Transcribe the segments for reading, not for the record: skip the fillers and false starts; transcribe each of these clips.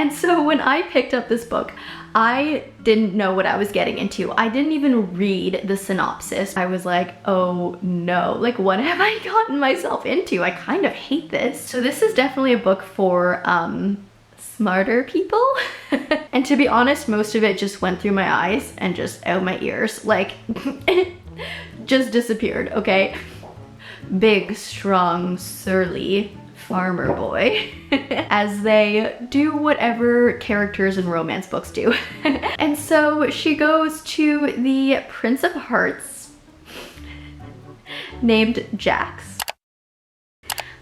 And so when I picked up this book, I didn't know what I was getting into. I didn't even read the synopsis. I was like, oh no, like what have I gotten myself into? I kind of hate this. So this is definitely a book for smarter people. And to be honest, most of it just went through my eyes and just out my ears. Like, it just disappeared, okay? Big, strong, surly farmer boy as they do whatever characters in romance books do. And so she goes to the Prince of Hearts named Jax.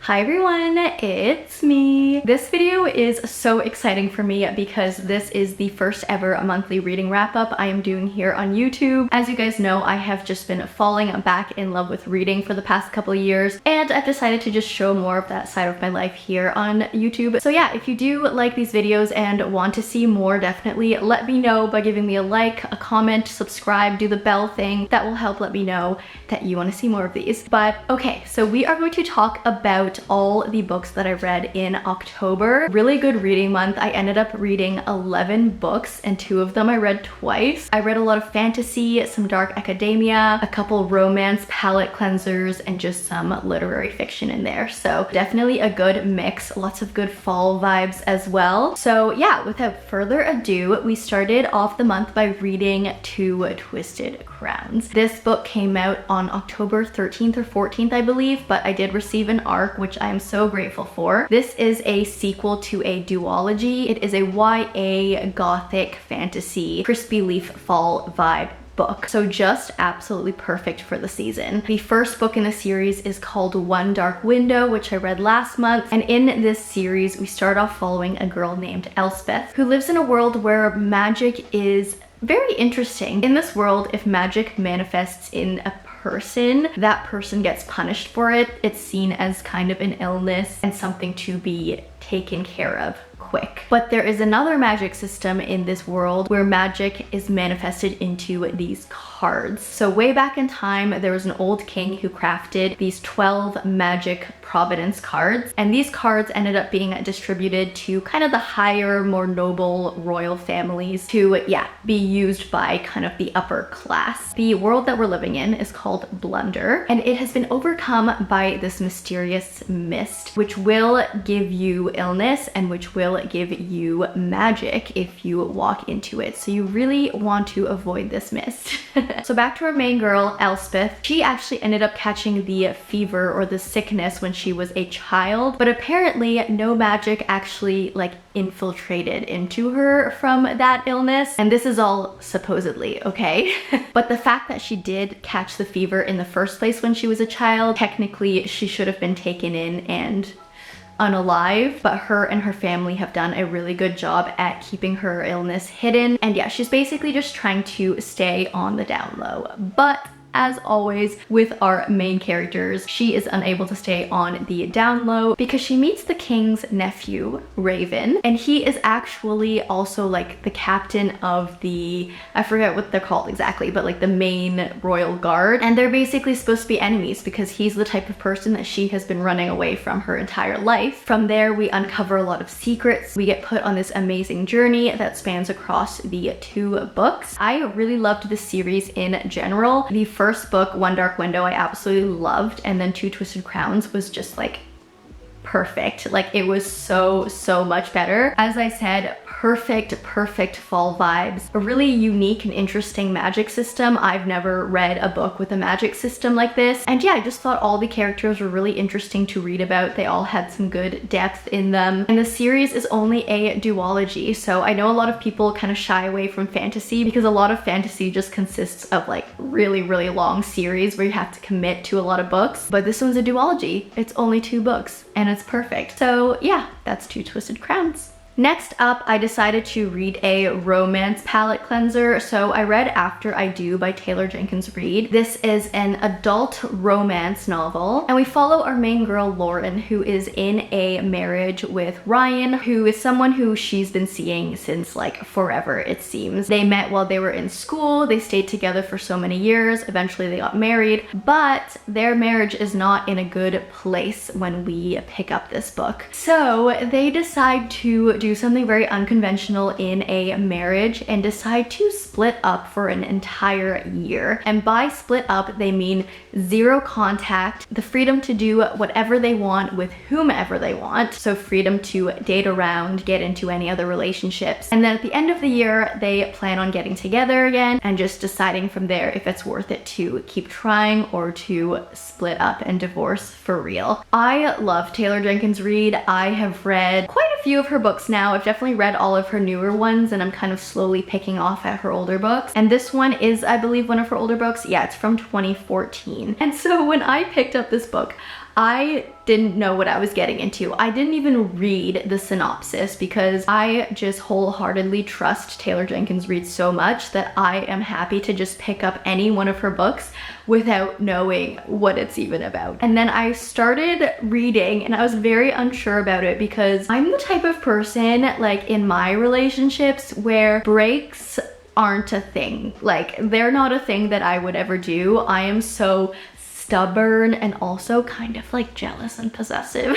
Hi everyone, it's me. This video is so exciting for me because this is the first ever monthly reading wrap up I am doing here on YouTube. As you guys know, I have just been falling back in love with reading for the past couple of years, and I've decided to just show more of that side of my life here on YouTube. So yeah, if you do like these videos and want to see more, definitely let me know by giving me a like, a comment, subscribe, do the bell thing. That will help let me know that you want to see more of these. But okay, so we are going to talk about all the books that I read in October. Really good reading month. I ended up reading 11 books and 2 of them I read twice. I read a lot of fantasy, some dark academia, a couple romance palette cleansers, and just some literary fiction in there. So definitely a good mix, lots of good fall vibes as well. So yeah, without further ado, we started off the month by reading Two Twisted Crowns. This book came out on October 13th or 14th, I believe, but I did receive an ARC, which I am so grateful for. This is a sequel to a duology. It is a YA gothic fantasy crispy leaf fall vibe book. So just absolutely perfect for the season. The first book in the series is called One Dark Window, which I read last month. And in this series, we start off following a girl named Elspeth, who lives in a world where magic is very interesting. In this world, if magic manifests in a person, that person gets punished for it. It's seen as kind of an illness and something to be taken care of quick. But there is another magic system in this world where magic is manifested into these cards. So way back in time, there was an old king who crafted these 12 magic providence cards, and these cards ended up being distributed to kind of the higher, more noble royal families to, yeah, be used by kind of the upper class. The world that we're living in is called Blunder, and it has been overcome by this mysterious mist, which will give you illness and which will give you magic if you walk into it. So you really want to avoid this mist. So back to our main girl, Elspeth. She actually ended up catching the fever or the sickness when she was a child, but apparently no magic actually like infiltrated into her from that illness. And this is all supposedly, okay? But the fact that she did catch the fever in the first place when she was a child, technically she should have been taken in and unalive, but her and her family have done a really good job at keeping her illness hidden. And yeah, she's basically just trying to stay on the down low. But as always with our main characters, she is unable to stay on the down low because she meets the king's nephew, Raven, and he is actually also like the captain of the, I forget what they're called exactly, but like the main royal guard. And they're basically supposed to be enemies because he's the type of person that she has been running away from her entire life. From there, we uncover a lot of secrets. We get put on this amazing journey that spans across the 2 books. I really loved this series in general. The first book, One Dark Window, I absolutely loved, and then Two Twisted Crowns was just like perfect. Like it was so much better. As I said, perfect fall vibes. A really unique and interesting magic system. I've never read a book with a magic system like this. And yeah, I just thought all the characters were really interesting to read about. They all had some good depth in them. And the series is only a duology. So I know a lot of people kind of shy away from fantasy because a lot of fantasy just consists of like really long series where you have to commit to a lot of books. But this one's a duology. It's only 2 books and it's perfect. So yeah, that's Two Twisted Crowns. Next up, I decided to read a romance palette cleanser. So I read After I Do by Taylor Jenkins Reid. This is an adult romance novel, and we follow our main girl, Lauren, who is in a marriage with Ryan, who is someone who she's been seeing since like forever, it seems. They met while they were in school. They stayed together for so many years. Eventually they got married, but their marriage is not in a good place when we pick up this book. So they decide to do do something very unconventional in a marriage and decide to split up for an entire year. And by split up, they mean zero contact, the freedom to do whatever they want with whomever they want. So freedom to date around, get into any other relationships. And then at the end of the year, they plan on getting together again and just deciding from there if it's worth it to keep trying or to split up and divorce for real. I love Taylor Jenkins Reid. I have read quite a few of her books now. I've definitely read all of her newer ones, and I'm kind of slowly picking off at her older books. And this one is, I believe, one of her older books. Yeah, it's from 2014. And so when I picked up this book, I didn't know what I was getting into. I didn't even read the synopsis because I just wholeheartedly trust Taylor Jenkins Reid so much that I am happy to just pick up any one of her books without knowing what it's even about. And then I started reading and I was very unsure about it because I'm the type of person, like in my relationships, where breaks aren't a thing. Like, they're not a thing that I would ever do. I am so stubborn and also kind of like jealous and possessive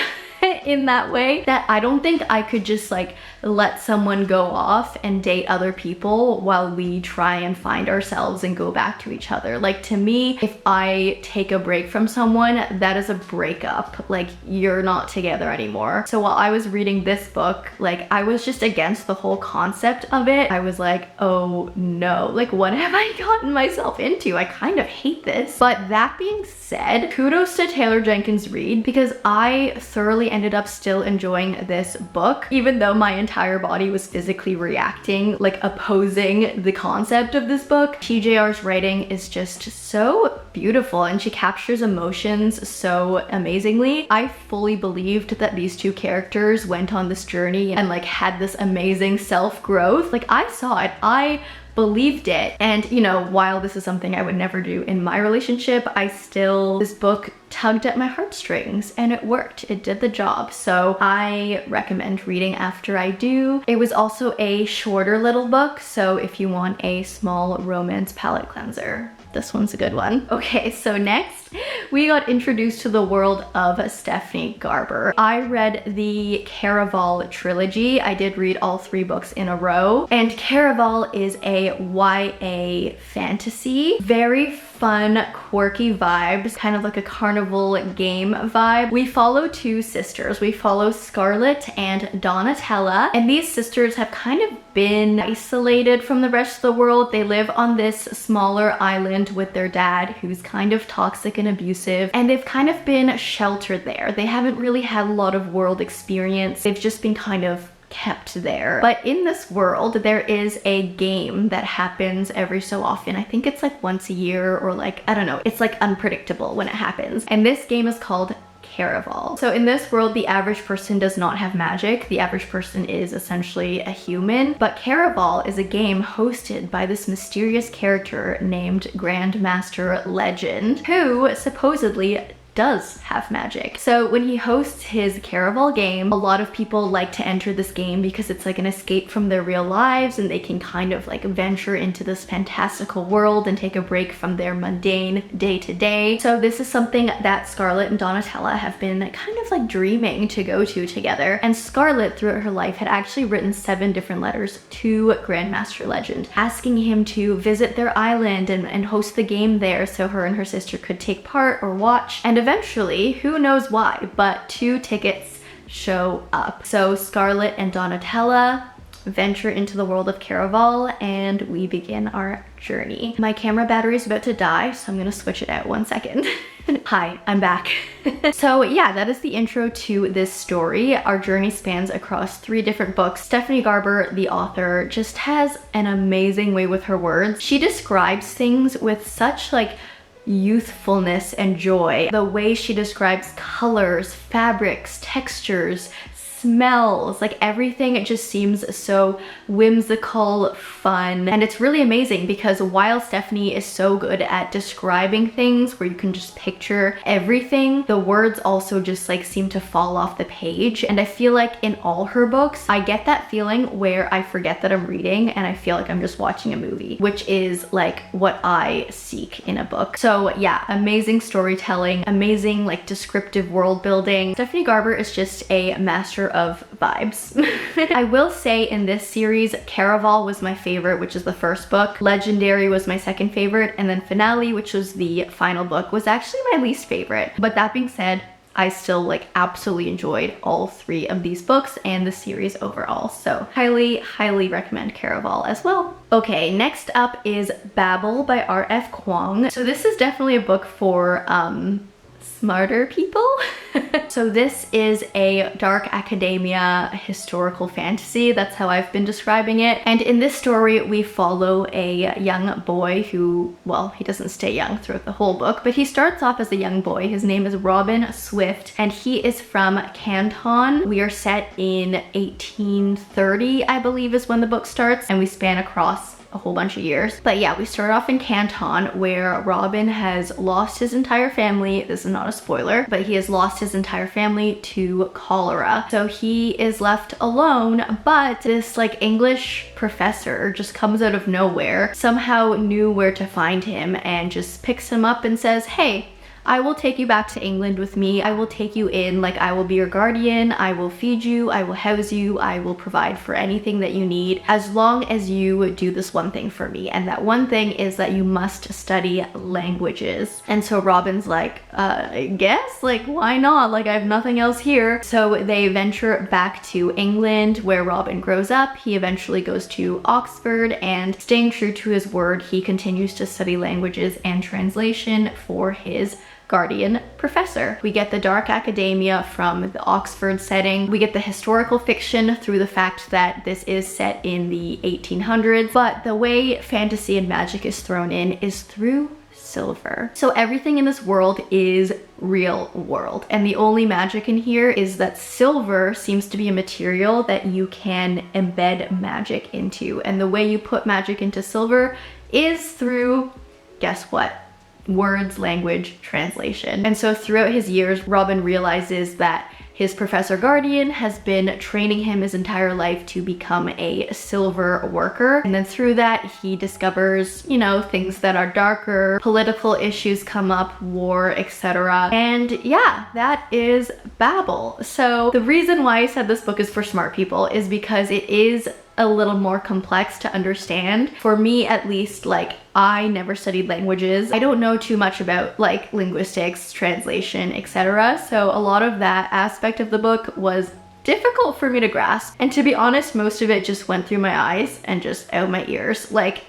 in that way that I don't think I could just like let someone go off and date other people while we try and find ourselves and go back to each other. Like, to me, if I take a break from someone, that is a breakup. Like, you're not together anymore. So while I was reading this book, like, I was just against the whole concept of it. I was like, oh no, like, what have I gotten myself into? I kind of hate this. But that being said, kudos to Taylor Jenkins Reid, because I thoroughly ended up still enjoying this book, even though my entire body was physically reacting, like opposing the concept of this book. TJR's writing is just so beautiful and she captures emotions so amazingly. I fully believed that these two characters went on this journey and like had this amazing self-growth. Like, I saw it. I believed it. And you know, while this is something I would never do in my relationship, this book tugged at my heartstrings and it worked. It did the job. So I recommend reading after I do. It was also a shorter little book, so if you want a small romance palate cleanser, this one's a good one. Okay, so next we got introduced to the world of Stephanie Garber. I read the Caraval trilogy. I did read all 3 books in a row, and Caraval is a YA fantasy. Very fun, quirky vibes, kind of like a carnival game vibe. We follow 2 sisters. We follow Scarlett and Donatella, and these sisters have kind of been isolated from the rest of the world. They live on this smaller island with their dad, who's kind of toxic and abusive, and they've kind of been sheltered there. They haven't really had a lot of world experience. They've just been kind of kept there. But in this world, there is a game that happens every so often. I think it's like once a year, or like, I don't know, it's like unpredictable when it happens. And this game is called Caraval. So in this world, the average person does not have magic. The average person is essentially a human. But Caraval is a game hosted by this mysterious character named Grandmaster Legend, who supposedly does have magic. So when he hosts his Caraval game, a lot of people like to enter this game because it's like an escape from their real lives, and they can kind of like venture into this fantastical world and take a break from their mundane day-to-day. So this is something that Scarlett and Donatella have been kind of like dreaming to go to together. And Scarlett, throughout her life, had actually written 7 different letters to Grandmaster Legend, asking him to visit their island and host the game there so her and her sister could take part or watch. And eventually, who knows why, but 2 tickets show up. So Scarlett and Donatella venture into the world of Caraval, and we begin our journey. My camera battery is about to die, so I'm gonna switch it out 1 second. Hi, I'm back. So yeah, that is the intro to this story. Our journey spans across 3 different books. Stephanie Garber, the author, just has an amazing way with her words. She describes things with such like youthfulness and joy. The way she describes colors, fabrics, textures, smells, like everything, it just seems so whimsical, fun, and it's really amazing because while Stephanie is so good at describing things where you can just picture everything, the words also just like seem to fall off the page. And I feel like in all her books, I get that feeling where I forget that I'm reading and I feel like I'm just watching a movie, which is like what I seek in a book. So yeah, amazing storytelling, amazing like descriptive world building. Stephanie Garber is just a master of vibes. I will say in this series, Caraval was my favorite, which is the first book. Legendary was my second favorite, and then Finale, which was the final book, was actually my least favorite. But that being said, I still like absolutely enjoyed all three of these books and the series overall. So highly recommend Caraval as well. Okay, next up is Babel by R.F. Kuang. So this is definitely a book for smarter people. So this is a dark academia historical fantasy. That's how I've been describing it. And in this story, we follow a young boy who, well, he doesn't stay young throughout the whole book, but he starts off as a young boy. His name is Robin Swift, and he is from Canton. We are set in 1830, I believe, is when the book starts, and we span across a whole bunch of years. But yeah, we start off in Canton, where Robin has lost his entire family. This is not a spoiler, but he has lost his entire family to cholera. So he is left alone, but this like English professor just comes out of nowhere, somehow knew where to find him, and just picks him up and says, hey, I will take you back to England with me. I will take you in, like I will be your guardian. I will feed you, I will house you, I will provide for anything that you need, as long as you do this one thing for me. And that one thing is that you must study languages. And so Robin's like, I guess, like why not? Like I have nothing else here. So they venture back to England, where Robin grows up. He eventually goes to Oxford, and staying true to his word, he continues to study languages and translation for his guardian professor. We get the dark academia from the Oxford setting. We get the historical fiction through the fact that this is set in the 1800s, but the way fantasy and magic is thrown in is through silver. So everything in this world is real world, and the only magic in here is that silver seems to be a material that you can embed magic into, and the way you put magic into silver is through, guess what? Words, language, translation. And so throughout his years, Robin realizes that his professor guardian has been training him his entire life to become a silver worker. And then through that, he discovers, you know, things that are darker, political issues come up, war, etc. And yeah, that is Babel. So the reason why I said this book is for smart people is because it is a little more complex to understand. For me, at least, like I never studied languages. I don't know too much about like linguistics, translation, etc. So a lot of that aspect of the book was difficult for me to grasp. And to be honest, most of it just went through my eyes and just out my ears. Like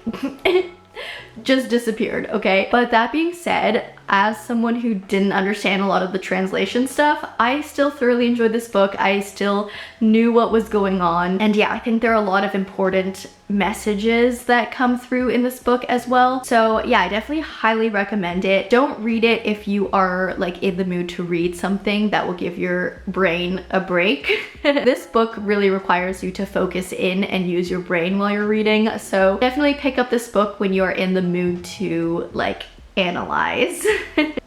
just disappeared, okay? But that being said, as someone who didn't understand a lot of the translation stuff, I still thoroughly enjoyed this book. I still knew what was going on. And yeah, I think there are a lot of important messages that come through in this book as well. So yeah, I definitely highly recommend it. Don't read it if you are like in the mood to read something that will give your brain a break. This book really requires you to focus in and use your brain while you're reading. So definitely pick up this book when you are in the mood to like analyze.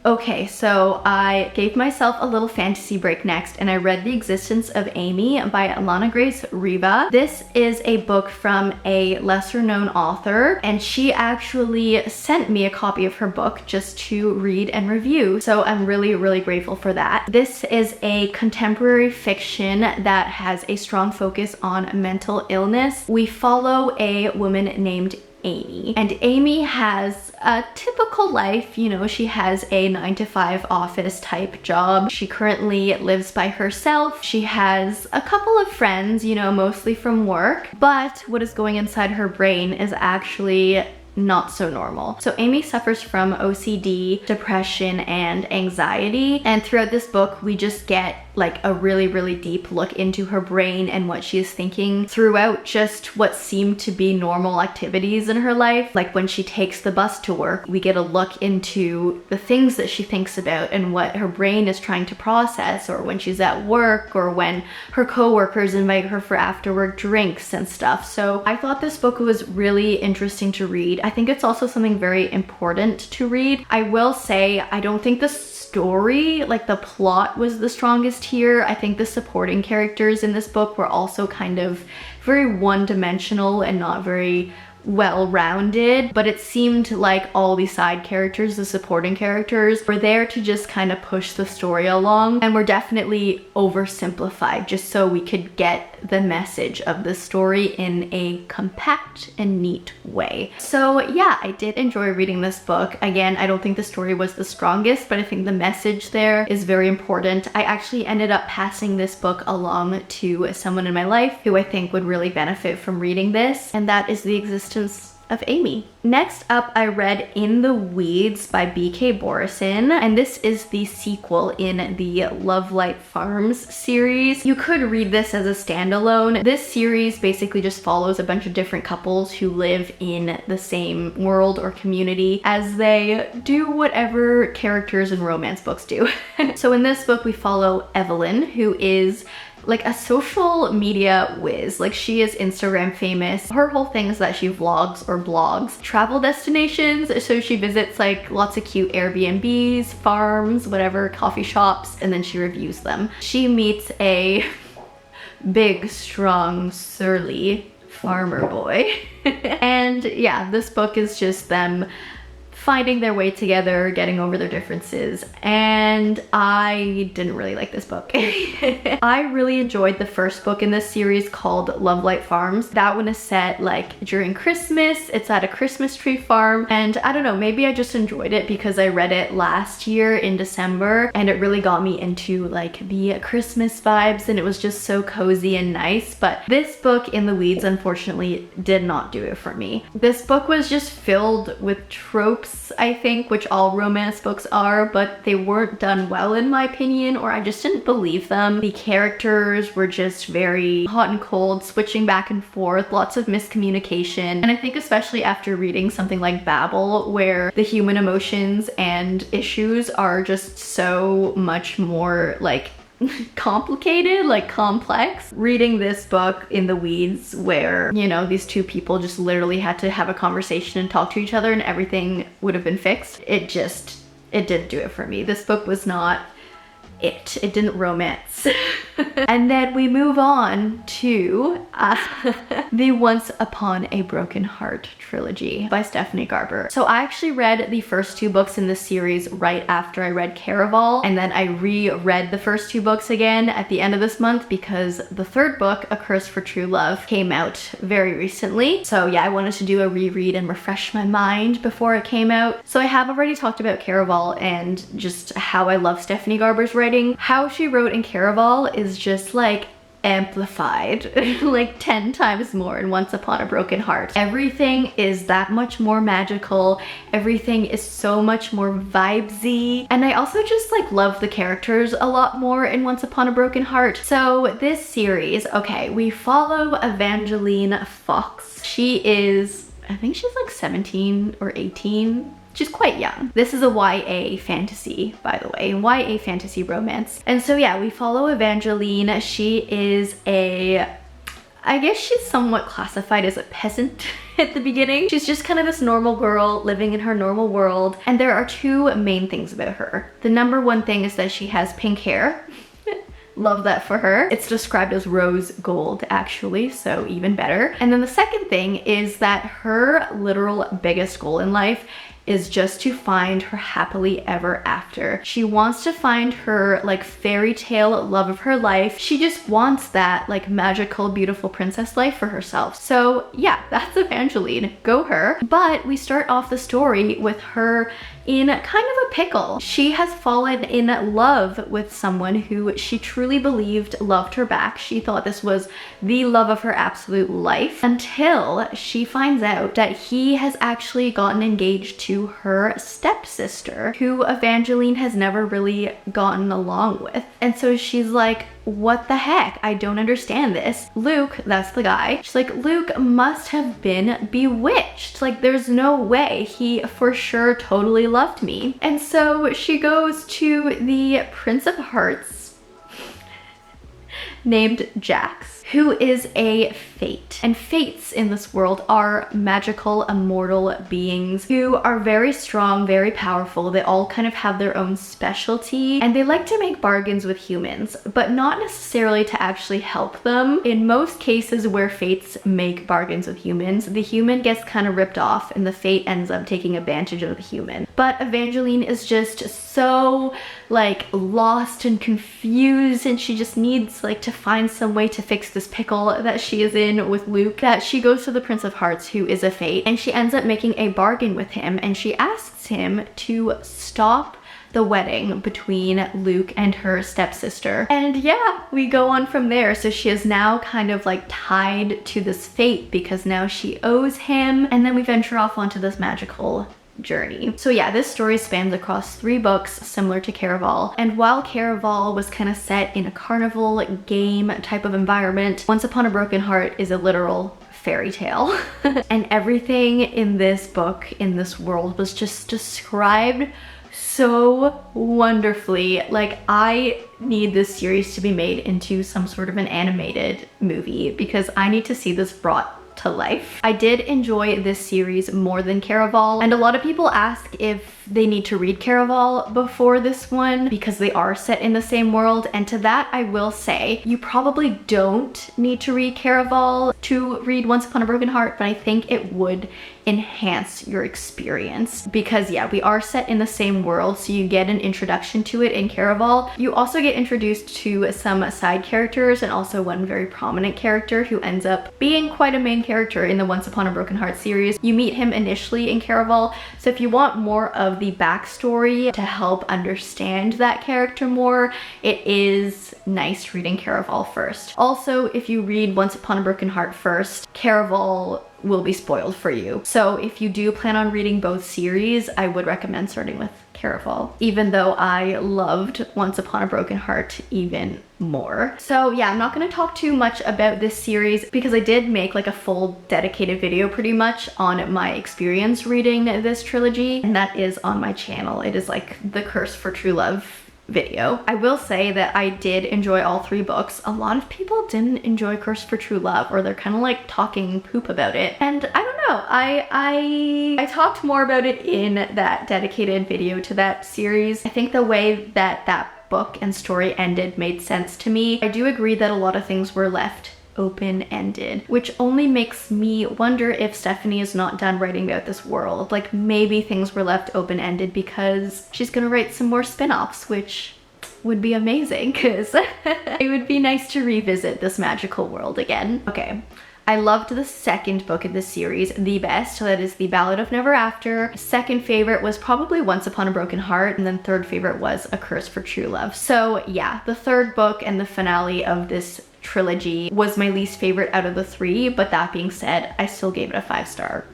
Okay, so I gave myself a little fantasy break next, and I read The Existence of Amy by Alana Grace Riva. This is a book from a lesser known author, and she actually sent me a copy of her book just to read and review. So I'm really grateful for that. This is a contemporary fiction that has a strong focus on mental illness. We follow a woman named Amy, and Amy has a typical life. You know, she has a 9-to-5 office type job. She currently lives by herself. She has a couple of friends, you know, mostly from work, but what is going inside her brain is actually not so normal. So Amy suffers from OCD, depression, and anxiety, and throughout this book we just get like a really deep look into her brain and what she is thinking throughout just what seem to be normal activities in her life. Like when she takes the bus to work, we get a look into the things that she thinks about and what her brain is trying to process, or when she's at work, or when her co-workers invite her for after work drinks and stuff. So I thought this book was really interesting to read. I think it's also something very important to read. I will say, I don't think the story, like the plot, was the strongest here. I think the supporting characters in this book were also kind of very one-dimensional and not very well-rounded, but it seemed like all the side characters, the supporting characters, were there to just kind of push the story along, and were definitely oversimplified just so we could get the message of the story in a compact and neat way. So yeah, I did enjoy reading this book. Again, I don't think the story was the strongest, but I think the message there is very important. I actually ended up passing this book along to someone in my life who I think would really benefit from reading this, and that is The Existence of Amy. Next up, I read In the Weeds by B.K. Borison, and this is the sequel in the Love Light Farms series. You could read this as a standalone. This series basically just follows a bunch of different couples who live in the same world or community as they do whatever characters in romance books do. So in this book, we follow Evelyn, who is like a social media whiz. Like, she is Instagram famous. Her whole thing is that she vlogs or blogs travel destinations. So she visits like lots of cute Airbnbs, farms, whatever, coffee shops, and then she reviews them. She meets a big, strong, surly farmer boy. And yeah, this book is just them finding their way together, getting over their differences, and I didn't really like this book. I really enjoyed the first book in this series called Love Light Farms. That one is set like during Christmas. It's at a Christmas tree farm, and I don't know, maybe I just enjoyed it because I read it last year in December, and it really got me into like the Christmas vibes, and it was just so cozy and nice. But this book, In the Weeds, unfortunately did not do it for me. This book was just filled with tropes, I think, which all romance books are, but they weren't done well in my opinion, or I just didn't believe them. The characters were just very hot and cold, switching back and forth, lots of miscommunication. And I think especially after reading something like Babel, where the human emotions and issues are just so much more like complicated, like complex. Reading this book, In the Weeds, where, you know, these two people just literally had to have a conversation and talk to each other and everything would have been fixed, it didn't do it for me. This book was not it. It didn't romance. And then we move on to the Once Upon a Broken Heart trilogy by Stephanie Garber. So I actually read the first two books in this series right after I read Caraval, and then I reread the first two books again at the end of this month because the third book, A Curse for True Love, came out very recently. So yeah, I wanted to do a reread and refresh my mind before it came out. So I have already talked about Caraval and just how I love Stephanie Garber's writing. How she wrote in Caraval is just like amplified like 10 times more in Once Upon a Broken Heart. Everything is that much more magical. Everything is so much more vibesy. And I also just like love the characters a lot more in Once Upon a Broken Heart. So this series, okay, we follow Evangeline Fox. She is, I think she's like 17 or 18. She's quite young. This is a YA fantasy, by the way, YA fantasy romance. And so yeah, we follow Evangeline. She is I guess she's somewhat classified as a peasant at the beginning. She's just kind of this normal girl living in her normal world. And there are two main things about her. The number one thing is that she has pink hair. Love that for her. It's described as rose gold actually, so even better. And then the second thing is that her literal biggest goal in life is just to find her happily ever after. She wants to find her like fairy tale love of her life. She just wants that like magical, beautiful princess life for herself. So yeah, that's Evangeline, go her. But we start off the story with her in kind of a pickle. She has fallen in love with someone who she truly believed loved her back. She thought this was the love of her absolute life until she finds out that he has actually gotten engaged to her stepsister, who Evangeline has never really gotten along with. And so she's like, what the heck? I don't understand this. Luke, that's the guy, she's like, Luke must have been bewitched. Like, there's no way. He for sure totally loved me. And so she goes to the Prince of Hearts named Jax, who is a fate. And fates in this world are magical, immortal beings who are very strong, very powerful. They all kind of have their own specialty, and they like to make bargains with humans, but not necessarily to actually help them. In most cases where fates make bargains with humans, the human gets kind of ripped off and the fate ends up taking advantage of the human. But Evangeline is just so like lost and confused, and she just needs like to find some way to fix this pickle that she is in with Luke, that she goes to the Prince of Hearts, who is a fate, and she ends up making a bargain with him, and she asks him to stop the wedding between Luke and her stepsister. And yeah, we go on from there. So she is now kind of like tied to this fate because now she owes him, and then we venture off onto this magical journey. So yeah, this story spans across 3 books, similar to Caraval. And while Caraval was kind of set in a carnival game type of environment, Once Upon a Broken Heart is a literal fairy tale. And everything in this book, in this world, was just described so wonderfully. Like, I need this series to be made into some sort of an animated movie because I need to see this brought to life. I did enjoy this series more than Caraval, and a lot of people ask if they need to read Caraval before this one because they are set in the same world, and to that I will say you probably don't need to read Caraval to read Once Upon a Broken Heart, but I think it would enhance your experience because yeah, we are set in the same world, so you get an introduction to it in Caraval. You also get introduced to some side characters and also one very prominent character who ends up being quite a main character in the Once Upon a Broken Heart series. You meet him initially in Caraval, so if you want more of the backstory to help understand that character more, it is nice reading Caraval first. Also, if you read Once Upon a Broken Heart first, Caraval will be spoiled for you. So if you do plan on reading both series, I would recommend starting with Caraval, even though I loved Once Upon a Broken Heart even more. So yeah, I'm not going to talk too much about this series because I did make like a full dedicated video pretty much on my experience reading this trilogy, and that is on my channel. It is like the Curse for True Love video. I will say that I did enjoy all 3 books. A lot of people didn't enjoy Curse for True Love, or they're kind of like talking poop about it. And I don't know, I talked more about it in that dedicated video to that series. I think the way that that book and story ended made sense to me. I do agree that a lot of things were left open-ended, which only makes me wonder if Stephanie is not done writing about this world. Like, maybe things were left open-ended because she's gonna write some more spin-offs, which would be amazing because it would be nice to revisit this magical world again. Okay, I loved the second book in this series the best, so that is The Ballad of Never After. Second favorite was probably Once Upon a Broken Heart, and then third favorite was A Curse for True Love. So yeah, the third book and the finale of this trilogy was my least favorite out of the 3, but that being said, I still gave it a 5-star.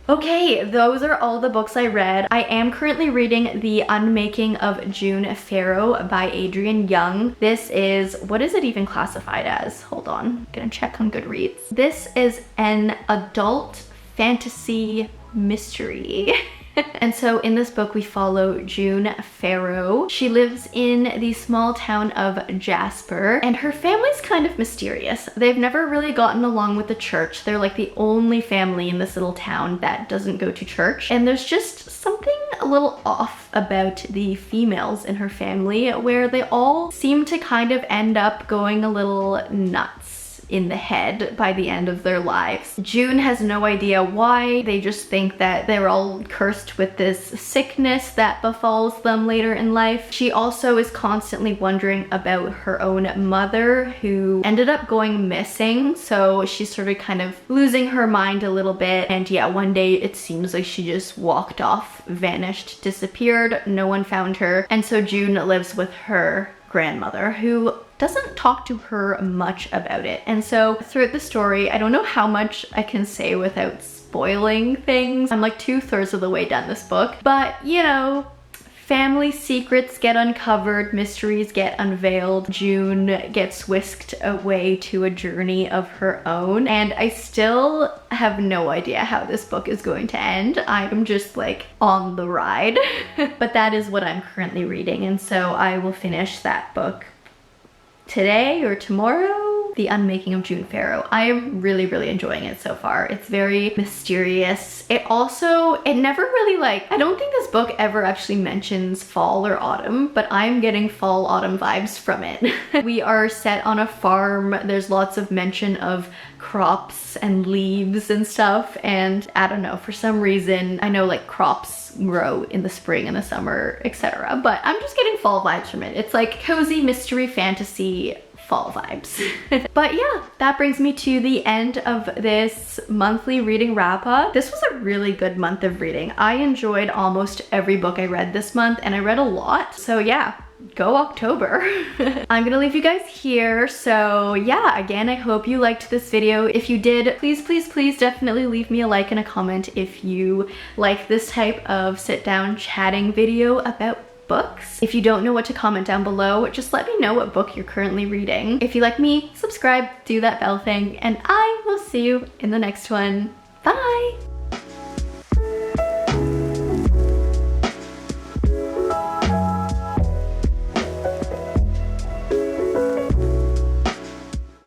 Okay, those are all the books I read. I am currently reading The Unmaking of June Farrow by Adrienne Young. This is, what is it even classified as? Hold on, I'm gonna check on Goodreads. This is an adult fantasy mystery. And so in this book we follow June Farrow. She lives in the small town of Jasper, and her family's kind of mysterious. They've never really gotten along with the church. They're like the only family in this little town that doesn't go to church, and there's just something a little off about the females in her family where they all seem to kind of end up going a little nuts in the head by the end of their lives. June has no idea why. They just think that they're all cursed with this sickness that befalls them later in life. She also is constantly wondering about her own mother, who ended up going missing, so she's sort of kind of losing her mind a little bit. And yeah, one day it seems like she just walked off, vanished, disappeared, no one found her, and so June lives with her grandmother, who doesn't talk to her much about it. And so throughout the story, I don't know how much I can say without spoiling things. I'm like 2/3 of the way done this book, but you know, family secrets get uncovered, mysteries get unveiled, June gets whisked away to a journey of her own, and I still have no idea how this book is going to end. I'm just like on the ride. But that is what I'm currently reading, and so I will finish that book today or tomorrow. The Unmaking of June Farrow. I am really, really enjoying it so far. It's very mysterious. It never really I don't think this book ever actually mentions fall or autumn, but I'm getting fall autumn vibes from it. We are set on a farm. There's lots of mention of crops and leaves and stuff, and I don't know, for some reason, I know like crops grow in the spring and the summer, etc., but I'm just getting fall vibes from it. It's like cozy mystery fantasy fall vibes. But yeah, that brings me to the end of this monthly reading wrap up. This was a really good month of reading. I enjoyed almost every book I read this month, and I read a lot. So yeah, go October. I'm gonna leave you guys here. So yeah, again, I hope you liked this video. If you did, please, please, please definitely leave me a like and a comment if you like this type of sit down chatting video about books. If you don't know what to comment down below, just let me know what book you're currently reading. If you like me, subscribe, do that bell thing, and I will see you in the next one. Bye!